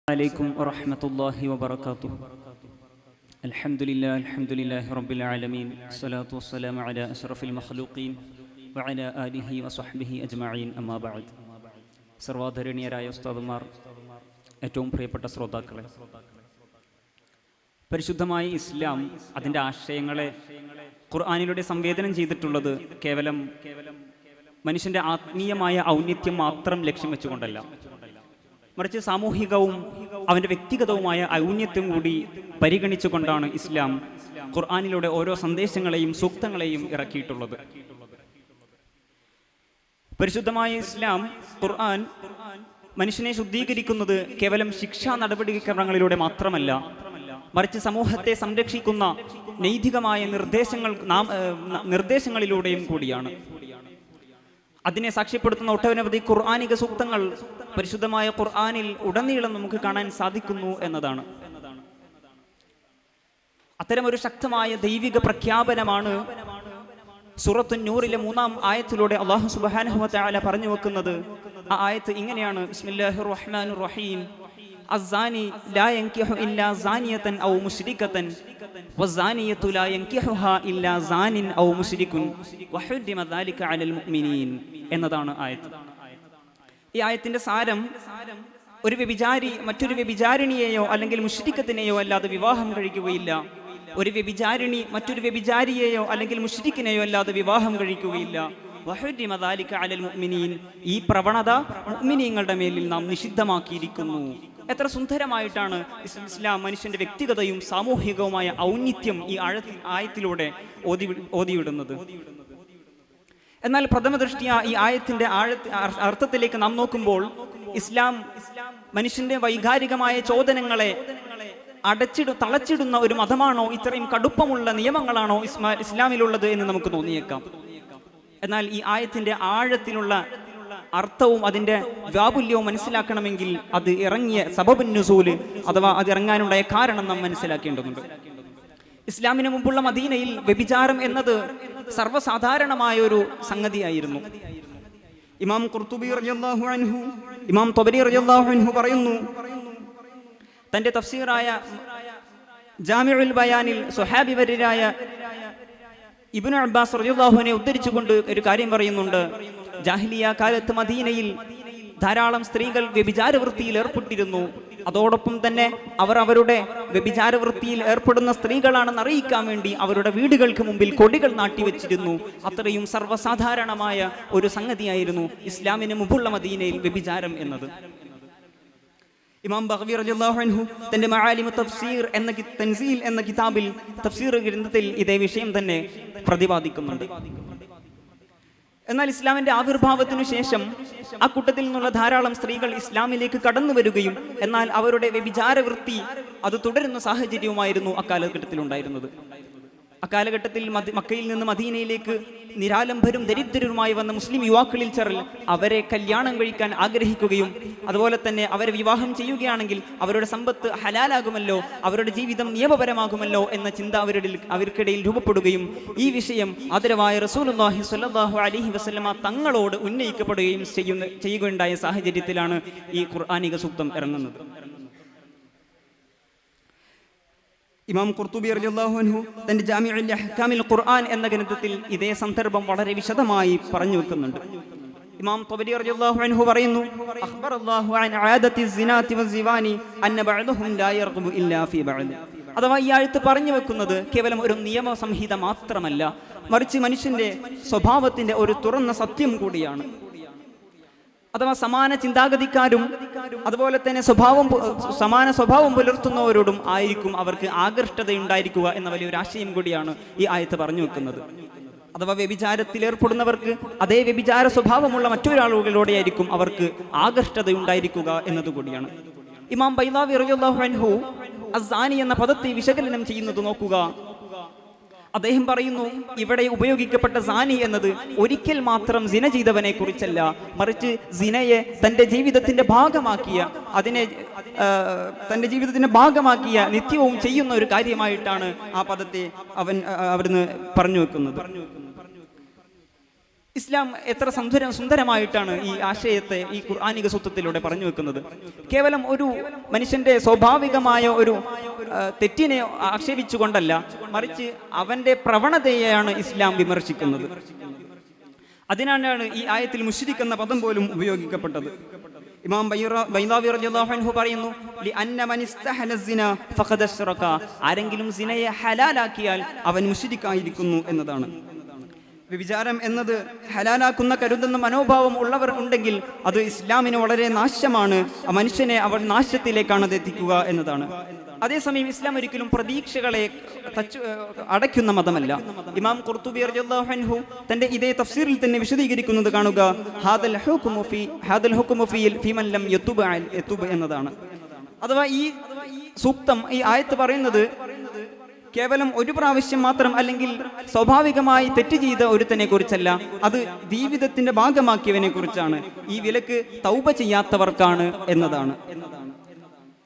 عليكم ورحمة الله وبركاته. الحمد لله رب العالمين. الصلاة والسلام على أشرف المخلوقين وعلى آله وصحبه أجمعين. أما بعد. സർവാധരണീയരായ ഉസ്താദുമാർ, ഏറ്റവും പ്രിയപ്പെട്ട ശ്രോതാക്കളെ, പരിശുദ്ധമായ ഇസ്ലാം അതിൻ്റെ ആശയങ്ങളെ ഖുർആനിലൂടെ സംവേദനം ചെയ്തിട്ടുള്ളത് കേവലം മനുഷ്യൻ്റെ ആത്മീയമായ ഔന്നത്യം മാത്രം ലക്ഷ്യം വെച്ചുകൊണ്ടല്ല, മറിച്ച് സാമൂഹികവും അവൻ്റെ വ്യക്തിഗതവുമായ ഔന്നത്യം കൂടി പരിഗണിച്ചുകൊണ്ടാണ് ഇസ്ലാം ഖുർആനിലൂടെ ഓരോ സന്ദേശങ്ങളെയും സൂക്തങ്ങളെയും ഇറക്കിയിട്ടുള്ളത്. പരിശുദ്ധമായ ഇസ്ലാം ഖുർആൻ മനുഷ്യനെ ശുദ്ധീകരിക്കുന്നത് കേവലം ശിക്ഷാ നടപടിക്രമങ്ങളിലൂടെ മാത്രമല്ല, മറിച്ച് സമൂഹത്തെ സംരക്ഷിക്കുന്ന നൈതികമായ നിർദ്ദേശങ്ങളിലൂടെയും കൂടിയാണ്. അതിനെ സാക്ഷ്യപ്പെടുത്തുന്ന ഒട്ടനവധി ഖുർആനിക സൂക്തങ്ങൾ പരിശുദ്ധമായ ഖുർആനിൽ ഉടനീളം നമുക്ക് കാണാൻ സാധിക്കുന്നു എന്നതാണ്. അത്തരമൊരു ശക്തമായ ദൈവിക പ്രഖ്യാപനമാണ് സൂറത്തുൻ നൂറിലെ 3-ാം ആയത്തിലൂടെ അല്ലാഹു സുബ്ഹാനഹു വ തആല പറഞ്ഞു വെക്കുന്നത്. ആ ആയത്ത് ഇങ്ങനെയാണ്: ബിസ്മില്ലാഹിർ റഹ്മാനിർ റഹീം. അസ്സാനി ലാ യൻകിഹു ഇല്ലാ സാനിയതൻ ഔ മുശ്രികതൻ വസ്സാനിയതു ലാ യൻകിഹുഹാ ഇല്ലാ സാനിൻ ഔ മുശ്രികുൻ വഹുരിമ ദാലിക അലൽ മുഅ്മിനീൻ എന്നതാണ് ആയത്ത്. ഈ ആയത്തിന്റെ സാരം, ഒരു വ്യഭിചാരി മറ്റൊരു വ്യഭിചാരിണിയെയോ അല്ലെങ്കിൽ മുശ്രിക്കത്തിനെയോ അല്ലാതെ വിവാഹം കഴിക്കുകയില്ല. ഒരു വ്യഭിചാരിണി മറ്റൊരു വ്യഭിചാരിയെയോ അല്ലെങ്കിൽ മുശ്രിക്കിനെയോ അല്ലാതെ വിവാഹം കഴിക്കുകയില്ല. വഹുരിമ ദാലിക അലൽ മുഅ്മിനീൻ, ഈ പ്രവണത മുഅ്മിനീങ്ങളുടെ മേലിൽ നാം നിഷിദ്ധമാക്കിയിരിക്കുന്നു. എത്ര സുന്ദരമായിട്ടാണ് ഇസ്ലാം മനുഷ്യന്റെ വ്യക്തിഗതയും സാമൂഹികവുമായ ഔന്നിത്യം ഈ ആയത്തിലൂടെ ഓതിവിടുന്നത്. എന്നാൽ പ്രഥമ ദൃഷ്ട്യാ ഈ ആയത്തിന്റെ അർത്ഥത്തിലേക്ക് നാം നോക്കുമ്പോൾ, ഇസ്ലാം മനുഷ്യന്റെ വൈകാരികമായ ചോദനങ്ങളെ തളച്ചിടുന്ന ഒരു മതമാണോ, ഇത്രയും കടുപ്പമുള്ള നിയമങ്ങളാണോ ഇസ്ലാമിലുള്ളത് എന്ന് നമുക്ക് തോന്നിയേക്കാം. എന്നാൽ ഈ ആയത്തിന്റെ ആഴത്തിലുള്ള അർത്ഥവും അതിന്റെ വ്യാപുല്യവും മനസ്സിലാക്കണമെങ്കിൽ അത് ഇറങ്ങിയ സബബുൻ നുസൂല് അഥവാ അത് ഇറങ്ങാനുണ്ടായ കാരണം നാം മനസ്സിലാക്കേണ്ടതുണ്ട്. ഇസ്ലാമിന് മുമ്പുള്ള മദീനയിൽ വ്യഭിചാരം എന്നത് സർവ്വസാധാരണമായ ഒരു സംഗതിയായിരുന്നു. ഇമാം ഖുർത്തുബി റളിയല്ലാഹു അൻഹു, ഇമാം ത്വബരി റളിയല്ലാഹു അൻഹു പറയുന്നു, തന്റെ തഫ്സീറായ ജാമിഉൽ ബയാനിൽ സ്വഹാബി വര്യരായ ഇബ്നു അബ്ബാസ് റളിയല്ലാഹു അൻഹു ഉദ്ധരിച്ചുകൊണ്ട് ഒരു കാര്യം പറയുന്നുണ്ട്. ജാഹിലിയ കാലത്ത് മദീനയിൽ ധാരാളം സ്ത്രീകൾ വ്യഭിചാരവൃത്തിയിൽ ഏർപ്പെട്ടിരുന്നു. അതോടൊപ്പം തന്നെ അവർ അവരുടെ വ്യഭിചാരവൃത്തിയിൽ ഏർപ്പെടുന്ന സ്ത്രീകളാണെന്ന് അറിയിക്കാൻ വേണ്ടി അവരുടെ വീടുകൾക്ക് മുമ്പിൽ കൊടികൾ നാട്ടിവെച്ചിരുന്നു. അത്രയും സർവ്വസാധാരണമായ ഒരു സംഗതിയായിരുന്നു ഇസ്ലാമിന് മുമ്പുള്ള മദീനയിൽ വ്യഭിചാരം എന്നത്. ഇമാം ബഗ്വി റളിയല്ലാഹു അൻഹു തന്റെ മആലിമു തഫ്സീർ തൻസീൽ എന്ന കിതാബിൽ, തഫ്സീർ ഗ്രന്ഥത്തിൽ ഇതേ വിഷയം തന്നെ പ്രതിപാദിക്കുന്നുണ്ട്. എന്നാൽ ഇസ്ലാമിന്റെ ആവിർഭാവത്തിനു ശേഷം ആ കൂട്ടത്തിൽ നിന്നുള്ള ധാരാളം സ്ത്രീകൾ ഇസ്ലാമിലേക്ക് കടന്നു വരികയും എന്നാൽ അവരുടെ വ്യഭിചാരവൃത്തി അത് തുടരുന്ന സാഹചര്യവുമായിരുന്നു അക്കാലഘട്ടത്തിൽ ഉണ്ടായിരുന്നത്. അക്കാലഘട്ടത്തിൽ മക്കയിൽ നിന്ന് മദീനയിലേക്ക് നിരാലംബരും ദരിദ്രരുമായി വന്ന മുസ്ലിം യുവാക്കളിൽ ചിലർ അവരെ കല്യാണം കഴിക്കാൻ ആഗ്രഹിക്കുകയും അതുപോലെ തന്നെ അവരെ വിവാഹം ചെയ്യുകയാണെങ്കിൽ അവരുടെ സമ്പത്ത് ഹലാലാകുമല്ലോ, അവരുടെ ജീവിതം നിയമപരമാകുമല്ലോ എന്ന ചിന്ത അവർക്കിടയിൽ രൂപപ്പെടുകയും ഈ വിഷയം ആദരവായ റസൂലുള്ളാഹി സ്വല്ലല്ലാഹു അലൈഹി വസല്ലമ തങ്ങളോട് ഉന്നയിക്കപ്പെടുകയും ചെയ്യുകയുണ്ടായ സാഹചര്യത്തിലാണ് ഈ ഖുർആനിക സൂക്തം ഇറങ്ങുന്നത്. ഇമാം ഖുർത്തുബി റളിയല്ലാഹു അൻഹു തന്റെ ജാമിഉൽ അഹ്കാമിൽ ഖുർആൻ എന്ന ഗ്രന്ഥത്തിൽ ഇതേ സന്ദർഭം വളരെ വിശദമായി പറഞ്ഞു വെക്കുന്നുണ്ട്. ഇമാം ത്വബരി റളിയല്ലാഹു അൻഹു പറയുന്നു, അഖ്ബറല്ലാഹു അൻ ആദത്തി സിനാതി വസിവാനി അന്ന ബഅദഹും ലാ യർഖബു ഇല്ലാ ഫീ ബഅദ്. അഥവാ ഈ ആയത്ത് പറഞ്ഞു വെക്കുന്നത് കേവലം ഒരു നിയമസംഹിത മാത്രമല്ല, മറിച്ച് മനുഷ്യന്റെ സ്വഭാവത്തിന്റെ ഒരു തുറന്ന സത്യം കൂടിയാണ്. അഥവാ സമാന ചിന്താഗതിക്കാരും അതുപോലെ തന്നെ സമാന സ്വഭാവം പുലർത്തുന്നവരോടും ആയിരിക്കും അവർക്ക് ആകർഷ്ടതയുണ്ടായിരിക്കുക എന്ന വലിയൊരു ആശയം കൂടിയാണ് ഈ ആയത്ത് പറഞ്ഞു വെക്കുന്നത്. അഥവാ വ്യഭിചാരത്തിൽ ഏർപ്പെടുന്നവർക്ക് അതേ വ്യഭിചാര സ്വഭാവമുള്ള മറ്റൊരാളുകളോടെയായിരിക്കും അവർക്ക് ആകർഷ്ടതയുണ്ടായിരിക്കുക എന്നതുകൂടിയാണ്. ഇമാം ബൈളാവി റളിയല്ലാഹു അൻഹു അസ്സാനി എന്ന പദത്തെ വിശകലനം ചെയ്യുന്നത് നോക്കുക. അദ്ദേഹം പറയുന്നു, ഇവിടെ ഉപയോഗിക്കപ്പെട്ട സാനി എന്നത് ഒരിക്കൽ മാത്രം സിന ചെയ്തവനെ കുറിച്ചല്ല, മറിച്ച് സിനയെ തന്റെ ജീവിതത്തിന്റെ ഭാഗമാക്കിയ നിത്യവും ചെയ്യുന്ന ഒരു കാര്യമായിട്ടാണ് ആ പദത്തെ അവൻ അവിടുന്ന് പറഞ്ഞു വെക്കുന്നത്. ഇസ്ലാം എത്ര സുന്ദരമായിട്ടാണ് ഈ ആശയത്തെ ഈ ഖുർആനിക സൂത്രത്തിലൂടെ പറഞ്ഞു വെക്കുന്നത്. കേവലം ഒരു മനുഷ്യന്റെ സ്വാഭാവികമായ ഒരു തെറ്റിനെ ആക്ഷേപിച്ചുകൊണ്ടല്ല, മറിച്ച് അവന്റെ പ്രവണതയെയാണ് ഇസ്ലാം വിമർശിക്കുന്നത്. അതിനാണ് ഈ ആയത്തിൽ മുശ്രിക് എന്ന പദം പോലും ഉപയോഗിക്കപ്പെട്ടത്. ഇമാം ബൈദാവി റളിയല്ലാഹു അൻഹു പറയുന്നു, ലിഅന്ന മൻ ഇസ്തഹല സിന ഫഖദ് അശ്റക, ആരെങ്കിലും സിനയെ ഹലാലാക്കിയാൽ അവൻ മുശ്രിക്കായിരിക്കുന്നു എന്നതാണ്. വ്യഭിചാരം എന്നത് ഹലാലാക്കുന്ന കരുതുന്ന മനോഭാവം ഉള്ളവർ ഉണ്ടെങ്കിൽ അത് ഇസ്ലാമിന് വളരെ നാശമാണ്, മനുഷ്യനെ അവർ നാശത്തിലേക്കാണ് അത് എത്തിക്കുക എന്നതാണ്. അതേസമയം ഇസ്ലാം ഒരിക്കലും പ്രതീക്ഷകളെ അടയ്ക്കുന്ന മതമല്ല. ഇമാം ഖുർത്തുബി റളിയല്ലാഹു അൻഹു തന്റെ ഇതേ തഫ്സീറിൽ തന്നെ വിശദീകരിക്കുന്നത് കാണുക, ഹാദൽ ഹുക്മു ഫീ മൻ ലം യതുബ് എന്നതാണ്. അഥവാ ഈ സൂക്തം, ഈ ആയത്ത് പറയുന്നത് കേവലം ഒരു പ്രാവശ്യം മാത്രം അല്ലെങ്കിൽ സ്വാഭാവികമായി തെറ്റ് ചെയ്ത ഒരുത്തനെ കുറിച്ചല്ല, അത് ജീവിതത്തിന്റെ ഭാഗമാക്കിയവനെ കുറിച്ചാണ്. ഈ വിലക്ക് തൗബ ചെയ്യാത്തവർക്കാണ് എന്നതാണ്.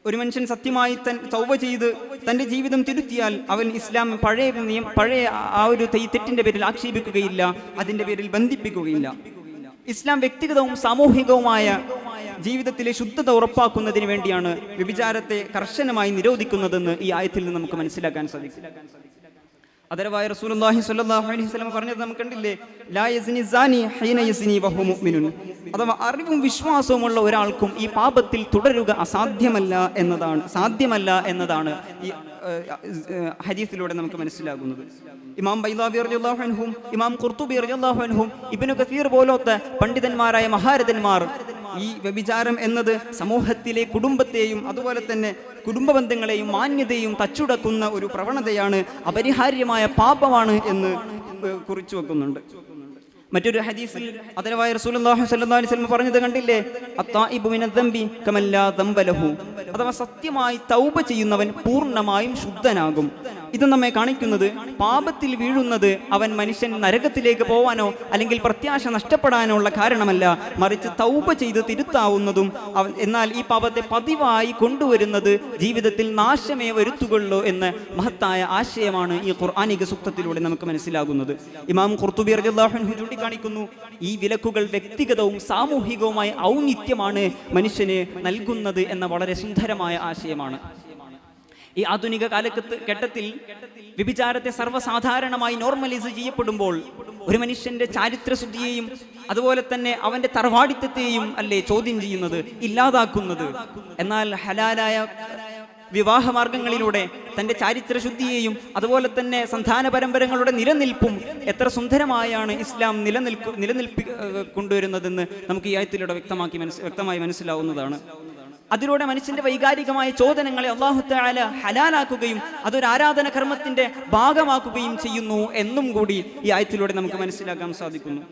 ഒരു മനുഷ്യൻ സത്യമായി തൗബ ചെയ്ത് തന്റെ ജീവിതം തിരുത്തിയാൽ അവൻ ഇസ്ലാം പഴയ ആ ഒരു തെറ്റിന്റെ പേരിൽ ആക്ഷേപിക്കുകയില്ല, അതിന്റെ പേരിൽ ബന്ധിപ്പിക്കുകയില്ല. ഇസ്ലാം വ്യക്തിഗതവും സാമൂഹികവുമായ ജീവിതത്തിലെ ശുദ്ധത ഉറപ്പാക്കുന്നതിന് വേണ്ടിയാണ് വ്യഭിചാരത്തെ കർശനമായി നിരോധിക്കുന്നതെന്ന് ഈ ആയത്തിൽ നിന്ന് നമുക്ക് മനസ്സിലാക്കാൻ സാധിക്കും. അതരവായ റസൂലുള്ളാഹി സ്വല്ലല്ലാഹു അലൈഹി വസല്ലം പറഞ്ഞത് നമുക്ക് കണ്ടില്ലേ, ലാ യസ്നി സാനി ഹീന യസ്നി വഹു മുഅ്മിനുൻ. അഥവാ അറിവും വിശ്വാസവുമുള്ള ഒരാൾക്കും ഈ പാപത്തിൽ തുടരുക സാധ്യമല്ല എന്നതാണ് ഈ ഹദീസിലൂടെ നമുക്ക് മനസ്സിലാകുന്നത്. ഇമാം ബൈദാവി റളിയല്ലാഹു അൻഹും ഇമാം ഖുർത്തുബി റളിയല്ലാഹു അൻഹും ഇബ്നു കസീർ പോലത്തെ പണ്ഡിതന്മാരായ മഹാരഥന്മാർ ഈ വ്യഭിചാരം എന്നത് സമൂഹത്തിലെ കുടുംബത്തെയും അതുപോലെ തന്നെ കുടുംബ ബന്ധങ്ങളെയും മാന്യതയും തച്ചുടക്കുന്ന ഒരു പ്രവണതയാണ്, അപരിഹാര്യമായ പാപമാണ് എന്ന് കുറിച്ചു വെക്കുന്നുണ്ട്. മറ്റൊരു ഹദീസിൽ അതരവായ റസൂലുള്ളാഹി സ്വല്ലല്ലാഹു അലൈഹി വസല്ലം പറഞ്ഞത് കണ്ടില്ലേ, അത്തായിബു മിനദ്ദംബി കമല്ലാ ദംബ ലഹു. അഥവാ സത്യമായി തൗബ ചെയ്യുന്നവൻ പൂർണ്ണമായും ശുദ്ധനാകും. ഇത് നമ്മെ കാണിക്കുന്നത് പാപത്തിൽ വീഴുന്നത് അവൻ മനുഷ്യൻ നരകത്തിലേക്ക് പോവാനോ അല്ലെങ്കിൽ പ്രത്യാശ നഷ്ടപ്പെടാനോ ഉള്ള കാരണമല്ല, മറിച്ച് തൗബ ചെയ്ത് തിരുത്താവുന്നതും എന്നാൽ ഈ പാപത്തെ പതിവായി കൊണ്ടുവരുന്നത് ജീവിതത്തിൽ നാശമേ വരുത്തുകയുള്ളൂ എന്ന മഹത്തായ ആശയമാണ് ഈ ഖുർആനിക സൂക്തത്തിലൂടെ നമുക്ക് മനസ്സിലാകുന്നത്. ഇമാം ഖുർത്തുബി റളിയല്ലാഹു അൻഹു ചൂണ്ടിക്കാണിക്കുന്നു, ഈ വിലക്കുകൾ വ്യക്തിഗതവും സാമൂഹികവുമായ ഔന്നിത്യമാണ് മനുഷ്യന് നൽകുന്നത് എന്ന വളരെ സുന്ദരമായ ആശയമാണ്. ഈ ആധുനിക കാലഘട്ടത്തിൽ വ്യഭിചാരത്തെ സർവ്വസാധാരണമായി നോർമലൈസ് ചെയ്യപ്പെടുമ്പോൾ ഒരു മനുഷ്യന്റെ ചാരിത്രശുദ്ധിയെയും അതുപോലെ തന്നെ അവന്റെ തറവാടിത്തത്തെയും അല്ലേ ചോദ്യം ചെയ്യുന്നത്, ഇല്ലാതാക്കുന്നത്. എന്നാൽ ഹലാലായ വിവാഹമാർഗങ്ങളിലൂടെ തൻ്റെ ചാരിത്രശുദ്ധിയെയും അതുപോലെ തന്നെ സന്താന പരമ്പരങ്ങളുടെ നിലനിൽപ്പും എത്ര സുന്ദരമായാണ് ഇസ്ലാം കൊണ്ടുവരുന്നതെന്ന് നമുക്ക് ഈ ആയത്തിലൂടെ വ്യക്തമായി മനസ്സിലാവുന്നതാണ്. അതിലൂടെ മനുഷ്യന്റെ വൈകാരികമായ ചോദനങ്ങളെ അല്ലാഹു തആല ഹലാലാക്കുകയും അതൊരു ആരാധന കർമ്മത്തിന്റെ ഭാഗമാക്കുകയും ചെയ്യുന്നു എന്നും കൂടി ഈ ആയത്തിലൂടെ നമുക്ക് മനസ്സിലാക്കാൻ സാധിക്കുന്നു.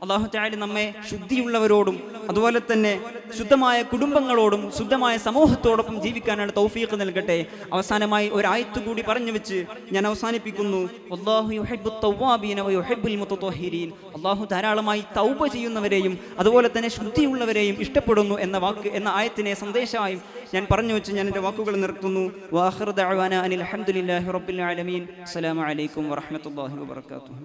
അല്ലാഹു തആല നമ്മെ ശുദ്ധിയുള്ളവരോടും അതുപോലെ തന്നെ ശുദ്ധമായ കുടുംബങ്ങളോടും ശുദ്ധമായ സമൂഹത്തോടൊപ്പം ജീവിക്കാനാണ് തൗഫീഖ് നൽകട്ടെ. അവസാനമായി ഒരു ആയത്ത് കൂടി പറഞ്ഞു വെച്ച് ഞാൻ അവസാനിപ്പിക്കുന്നു. വല്ലാഹു യുഹിബ്ബുത് തവ്വാബീന വയുഹിബ്ബുൽ മുതത്വഹിരീൻ. അല്ലാഹു ധാരാളമായി തൗബ ചെയ്യുന്നവരെയും അതുപോലെ തന്നെ ശുദ്ധിയുള്ളവരെയും ഇഷ്ടപ്പെടുന്നു എന്ന ആയത്തിനെ സന്ദേശമായി ഞാൻ പറഞ്ഞു വെച്ച് ഞാൻ എൻ്റെ വാക്കുകൾ നിർത്തുന്നു. വആഖിറു ദഅവാനാ അനിൽ ഹംദുലില്ലാഹി റബ്ബിൽ ആലമീൻ. അസ്സലാമു അലൈക്കും വറഹ്മത്തുള്ളാഹി വബറകാതുഹു.